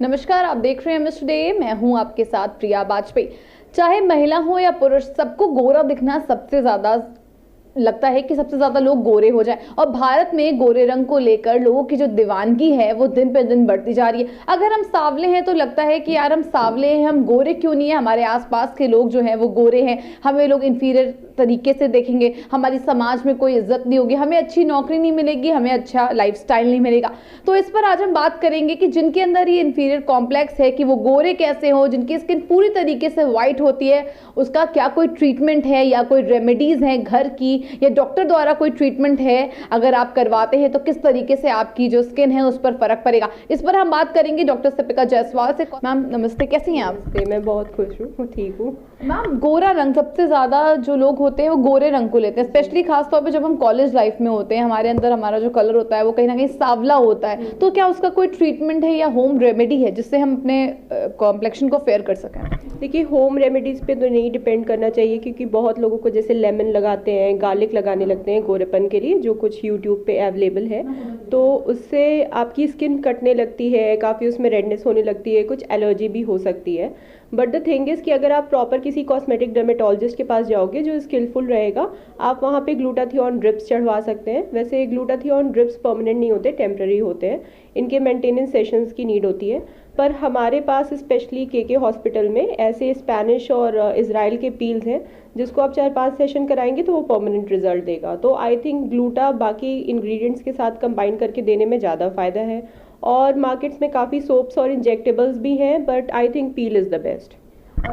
नमस्कार, आप देख रहे हैं मिस्टर डे। मैं हूं आपके साथ प्रिया बाजपेयी। चाहे महिला हो या पुरुष, सबको गोरा दिखना सबसे ज्यादा लगता है कि सबसे ज्यादा लोग गोरे हो जाएं। और भारत में गोरे रंग को लेकर लोगों की जो दीवानगी है वो दिन पे दिन बढ़ती जा रही है। अगर हम सांवले हैं तो लगता है कि यार हम सांवले हैं, हम गोरे क्यों नहीं है, हमारे आसपास के लोग जो हैं वो गोरे हैं, हमें लोग इंफीरियर तरीके से देखेंगे, हमारी समाज में कोई इज्जत नहीं होगी, हमें अच्छी नौकरी नहीं मिलेगी, हमें अच्छा लाइफस्टाइल नहीं मिलेगा। तो इस पर आज हम बात करेंगे कि जिनके अंदर ये इंफीरियर कॉम्प्लेक्स है कि वो गोरे कैसे हो, जिनकी स्किन पूरी तरीके से व्हाइट होती है, उसका क्या कोई ट्रीटमेंट है या कोई रेमेडीज है घर की या डॉक्टर द्वारा कोई ट्रीटमेंट है, अगर आप करवाते हैं तो किस तरीके से आपकी जो स्किन है उस पर फर्क पड़ेगा। इस पर हम बात करेंगे डॉक्टर सपिका जायसवाल से। मैम नमस्ते, कैसी हैं आप? मैं बहुत खुश हूँ, ठीक हूँ। मैम, गोरा रंग सबसे ज्यादा जो लोग होते हैं वो गोरे रंग को लेते हैं, स्पेशली खासतौर पे जब हम कॉलेज लाइफ में होते हैं, हमारे अंदर हमारा जो कलर होता है वो कहीं ना कहीं सांवला होता है। तो क्या उसका कोई ट्रीटमेंट है या होम रेमेडी है जिससे हम अपने कॉम्प्लेक्शन को फेयर कर सकें? देखिए, होम रेमेडीज़ पे तो नहीं डिपेंड करना चाहिए, क्योंकि बहुत लोगों को जैसे लेमन लगाते हैं, गार्लिक लगाने लगते हैं गोरेपन के लिए, जो कुछ यूट्यूब पे अवेलेबल है, तो उससे आपकी स्किन कटने लगती है, काफ़ी उसमें रेडनेस होने लगती है, कुछ एलर्जी भी हो सकती है। बट द थिंग इज़ कि अगर आप प्रॉपर किसी कॉस्मेटिक डर्मेटोलॉजिस्ट के पास जाओगे जो स्किलफुल रहेगा, आप वहाँ पे ग्लूटाथियोन ड्रिप्स चढ़वा सकते हैं। वैसे ग्लूटाथियोन ड्रिप्स परमानेंट नहीं होते, टेम्प्रेरी होते हैं, इनके मेंटेनेंस सेशंस की नीड होती है। पर हमारे पास स्पेशली के हॉस्पिटल में ऐसे स्पेनिश और इजराइल के पील्स हैं जिसको आप 4-5 सेशन कराएंगे तो वो परमानेंट रिजल्ट देगा। तो आई थिंक ग्लूटा बाकी इंग्रेडिएंट्स के साथ कंबाइन करके देने में ज़्यादा फ़ायदा है। और मार्केट्स में काफ़ी सोप्स और इंजेक्टेबल्स भी हैं, but I think peel is the best.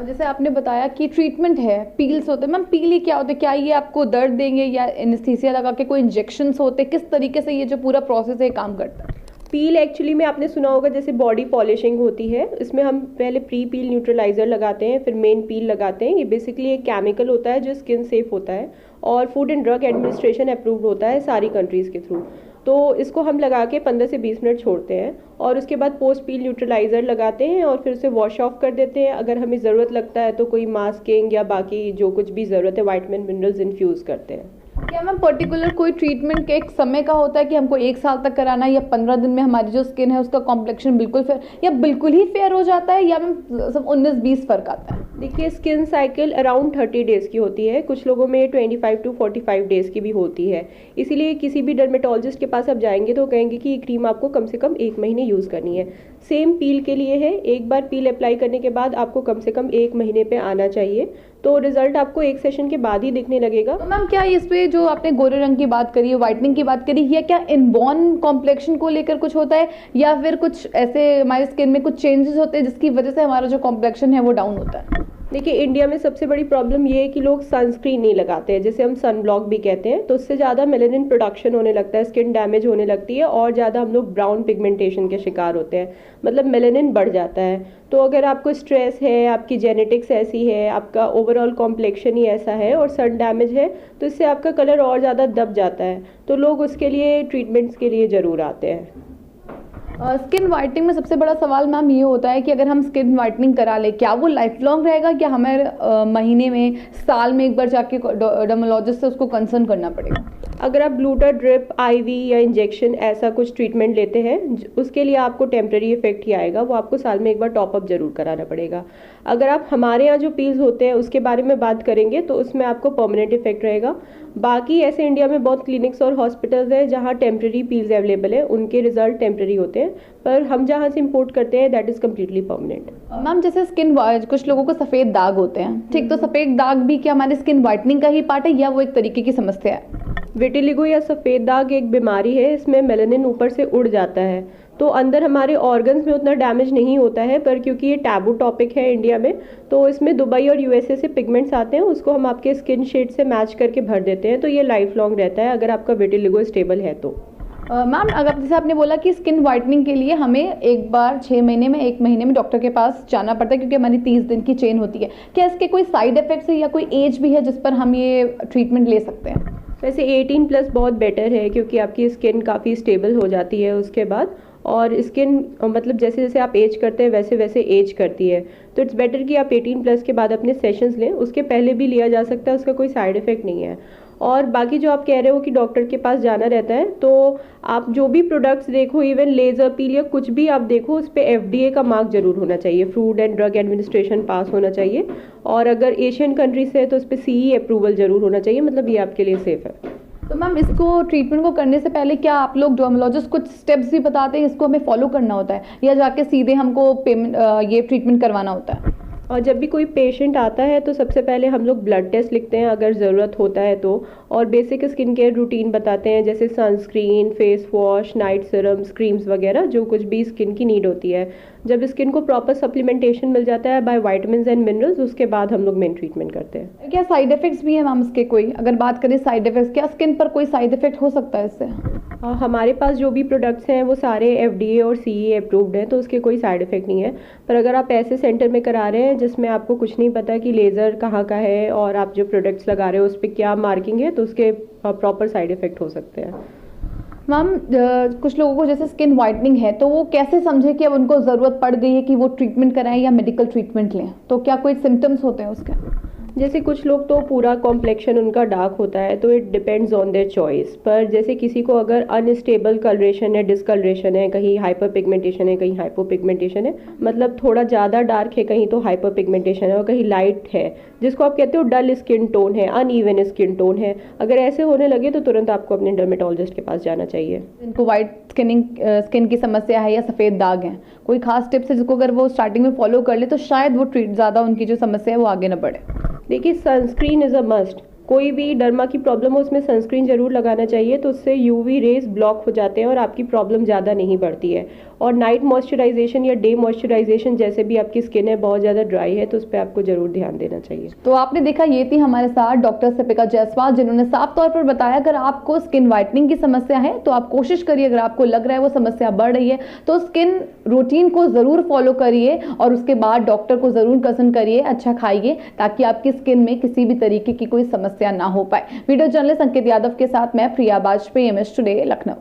जैसे आपने बताया कि ट्रीटमेंट है, पील्स होते हैं। मैम, पील ही क्या होते हैं? क्या ये आपको दर्द देंगे या एनेस्थीसिया लगा के कोई इंजेक्शंस होते हैं? किस तरीके से ये जो पूरा प्रोसेस है काम करता है? पील एक्चुअली में आपने सुना होगा जैसे बॉडी पॉलिशिंग होती है, इसमें हम पहले प्री पील न्यूट्रलाइजर लगाते हैं, फिर मेन पील लगाते हैं। ये बेसिकली एक केमिकल होता है जो स्किन सेफ होता है और food and drug administration approved होता है सारी कंट्रीज़ के थ्रू। तो इसको हम लगा के 15 से 20 मिनट छोड़ते हैं और उसके बाद पोस्ट पील न्यूट्रलाइजर लगाते हैं और फिर उसे वॉश ऑफ कर देते हैं। अगर हमें ज़रूरत लगता है तो कोई मास्किंग या बाकी जो कुछ भी ज़रूरत है, वाइटमिन मिनरल्स इन्फ्यूज़ करते हैं। क्या मैम पर्टिकुलर कोई ट्रीटमेंट के एक समय का होता है कि हमको 1 साल तक कराना है, या 15 दिन में हमारी जो स्किन है उसका कॉम्प्लेक्शन बिल्कुल फेयर या बिल्कुल ही फेयर हो जाता है, या मैम सब 19-20 फर्क आता है? देखिए, स्किन साइकिल अराउंड 30 डेज़ की होती है, कुछ लोगों में 25 to 45 डेज़ की भी होती है। इसीलिए किसी भी डर्मेटोलॉजिस्ट के पास आप जाएंगे तो कहेंगे कि ये क्रीम आपको कम से कम 1 महीने यूज़ करनी है। सेम पील के लिए है, एक बार पील अप्लाई करने के बाद आपको कम से कम 1 महीने पे आना चाहिए, तो रिजल्ट आपको 1 सेशन के बाद ही दिखने लगेगा। तो मैम, क्या इस पे जो आपने गोरे रंग की बात करी, व्हाइटनिंग की बात करी, या क्या इनबॉर्न कॉम्प्लेक्शन को लेकर कुछ होता है, या फिर कुछ ऐसे हमारी स्किन में कुछ चेंजेस होते हैं जिसकी वजह से हमारा जो कॉम्प्लेक्शन है वो डाउन होता है? देखिए, इंडिया में सबसे बड़ी प्रॉब्लम ये है कि लोग सनस्क्रीन नहीं लगाते हैं, जिसे हम सन ब्लॉक भी कहते हैं। तो उससे ज़्यादा मेलानिन प्रोडक्शन होने लगता है, स्किन डैमेज होने लगती है और ज़्यादा हम लोग ब्राउन पिगमेंटेशन के शिकार होते हैं, मतलब मेलानिन बढ़ जाता है। तो अगर आपको स्ट्रेस है, आपकी जेनेटिक्स ऐसी है, आपका ओवरऑल कॉम्प्लेक्शन ही ऐसा है और सन डैमेज है, तो इससे आपका कलर और ज़्यादा दब जाता है। तो लोग उसके लिए ट्रीटमेंट्स के लिए ज़रूर आते हैं। स्किन वाइटनिंग में सबसे बड़ा सवाल मैम ये होता है कि अगर हम स्किन वाइटनिंग करा ले, क्या वो लाइफ लॉन्ग रहेगा, क्या हमें महीने में, साल में एक बार जाके डर्मेटोलॉजिस्ट से उसको कंसर्न करना पड़ेगा? अगर आप ग्लूटा ड्रिप, आईवी या इंजेक्शन ऐसा कुछ ट्रीटमेंट लेते हैं, उसके लिए आपको टेम्प्रेरी इफेक्ट ही आएगा, वो आपको साल में एक बार टॉपअप जरूर कराना पड़ेगा। अगर आप हमारे यहाँ जो पील्स होते हैं उसके बारे में बात करेंगे तो उसमें आपको परमानेंट इफेक्ट रहेगा। बाकी ऐसे इंडिया में बहुत क्लिनिक्स और हॉस्पिटल्स हैं जहाँ टेम्प्रेरी पील्स अवेलेबल है, उनके रिजल्ट टेम्प्रेरी होते हैं, पर हम जहाँ से इम्पोर्ट करते हैं that is completely permanent. Ma'am, जैसे स्किन, कुछ लोगों को सफ़ेद दाग होते हैं, ठीक, तो सफ़ेद दाग भी क्या हमारे स्किन वाइटनिंग का ही पार्ट है या वो एक तरीके की समस्या है? विटिलिगो या सफ़ेद दाग एक बीमारी है, इसमें मेलानिन ऊपर से उड़ जाता है, तो अंदर हमारे ऑर्गन्स में उतना डैमेज नहीं होता है, पर क्योंकि ये टैबू टॉपिक है इंडिया में, तो इसमें दुबई और यूएसए से पिगमेंट्स आते हैं, उसको हम आपके स्किन शेड से मैच करके भर देते हैं, तो ये लाइफ लॉन्ग रहता है अगर आपका विटिलिगो स्टेबल है तो। मैम, अगर जैसे आपने बोला कि स्किन वाइटनिंग के लिए हमें एक बार 6 महीने में, 1 महीने में डॉक्टर के पास जाना पड़ता है क्योंकि हमारी 30 दिन की चेन होती है, क्या इसके कोई साइड इफेक्ट्स है या कोई एज भी है जिस पर हम ये ट्रीटमेंट ले सकते हैं? वैसे 18+ बहुत बेटर है, क्योंकि आपकी स्किन काफ़ी स्टेबल हो जाती है उसके बाद, और स्किन मतलब जैसे जैसे आप एज करते हैं वैसे वैसे एज करती है, तो इट्स बेटर कि आप 18+ के बाद अपने सेशंस लें। उसके पहले भी लिया जा सकता है, उसका कोई साइड इफ़ेक्ट नहीं है। और बाकी जो आप कह रहे हो कि डॉक्टर के पास जाना रहता है, तो आप जो भी प्रोडक्ट्स देखो, इवन लेज़र पील या कुछ भी आप देखो, उस पर FDA का मार्क जरूर होना चाहिए, फूड एंड ड्रग एडमिनिस्ट्रेशन पास होना चाहिए। और अगर एशियन कंट्री से है तो उस पर CE अप्रूवल जरूर होना चाहिए, मतलब ये आपके लिए सेफ है। तो मैम इसको ट्रीटमेंट को करने से पहले क्या आप लोग डर्मेटोलॉजिस्ट कुछ स्टेप्स भी बताते हैं इसको हमें फॉलो करना होता है, या जाके सीधे हमको पेमेंट ये ट्रीटमेंट करवाना होता है? और जब भी कोई पेशेंट आता है तो सबसे पहले हम लोग ब्लड टेस्ट लिखते हैं अगर ज़रूरत होता है तो, और बेसिक स्किन केयर रूटीन बताते हैं, जैसे sunscreen, face wash, night serums, creams वगैरह, जो कुछ भी स्किन की नीड होती है। जब स्किन को प्रॉपर सप्लीमेंटेशन मिल जाता है बाय वाइटामिन एंड मिनरल्स, उसके बाद हम लोग मेन ट्रीटमेंट करते हैं। क्या साइड इफेक्ट्स भी है मैम इसके? कोई अगर बात करें साइड इफेक्ट्स, क्या स्किन पर कोई साइड इफेक्ट हो सकता है इससे? हमारे पास जो भी प्रोडक्ट्स हैं वो सारे FDA और CE अप्रूव्ड हैं, तो उसके कोई साइड इफ़ेक्ट नहीं है। पर अगर आप ऐसे सेंटर में करा रहे हैं जिसमें आपको कुछ नहीं पता कि लेज़र कहाँ का है और आप जो प्रोडक्ट्स लगा रहे हो उस पर क्या मार्किंग है, तो उसके प्रॉपर साइड इफ़ेक्ट हो सकते हैं। मैम कुछ लोगों को जैसे स्किन वाइटनिंग है, तो वो कैसे समझे कि अब उनको ज़रूरत पड़ गई है कि वो ट्रीटमेंट कराएं या मेडिकल ट्रीटमेंट लें? तो क्या कोई सिम्टम्स होते हैं उसके? जैसे कुछ लोग तो पूरा कॉम्प्लेक्शन उनका डार्क होता है, तो it depends on their choice. पर जैसे किसी को अगर अनस्टेबल कलरेशन है, डिसकलरेशन है, कहीं हाइपर पिगमेंटेशन है, कहीं हाइपो पिगमेंटेशन है, मतलब थोड़ा ज़्यादा डार्क है, कहीं तो हाइपर पिगमेंटेशन है, और कहीं लाइट है, जिसको आप कहते हो डल स्किन टोन है, अनइवन स्किन टोन है, अगर ऐसे होने लगे तो तुरंत आपको अपने डर्मेटोलॉजिस्ट के पास जाना चाहिए। इनको वाइट स्किन की समस्या है या सफ़ेद दाग हैं, कोई खास टिप्स है जिसको अगर वो स्टार्टिंग में फॉलो कर ले तो शायद वो ट्रीट ज़्यादा उनकी जो समस्या है वो आगे ना बढ़े? देखिए, सनस्क्रीन इज़ अ मस्ट। कोई भी डर्मा की प्रॉब्लम हो उसमें सनस्क्रीन जरूर लगाना चाहिए, तो उससे UV रेज ब्लॉक हो जाते हैं और आपकी प्रॉब्लम ज़्यादा नहीं बढ़ती है। और नाइट मॉइस्चराइजेशन या डे मॉइस्चराइजेशन, जैसे भी आपकी स्किन है बहुत ज़्यादा ड्राई है तो उस पर आपको जरूर ध्यान देना चाहिए। तो आपने देखा, ये थी हमारे साथ डॉक्टर सपिका जायसवाल, जिन्होंने साफ तौर पर बताया अगर आपको स्किन वाइटनिंग की समस्या है तो आप कोशिश करिए, अगर आपको लग रहा है वो समस्या बढ़ रही है तो स्किन रूटीन को ज़रूर फॉलो करिए और उसके बाद डॉक्टर को ज़रूर कंसल्ट करिए, अच्छा खाइए, ताकि आपकी स्किन में किसी भी तरीके की कोई समस्या ना हो पाए। वीडियो जर्नलिस्ट अंकित यादव के साथ मैं प्रिया बाजपेयी, MS टुडे, लखनऊ।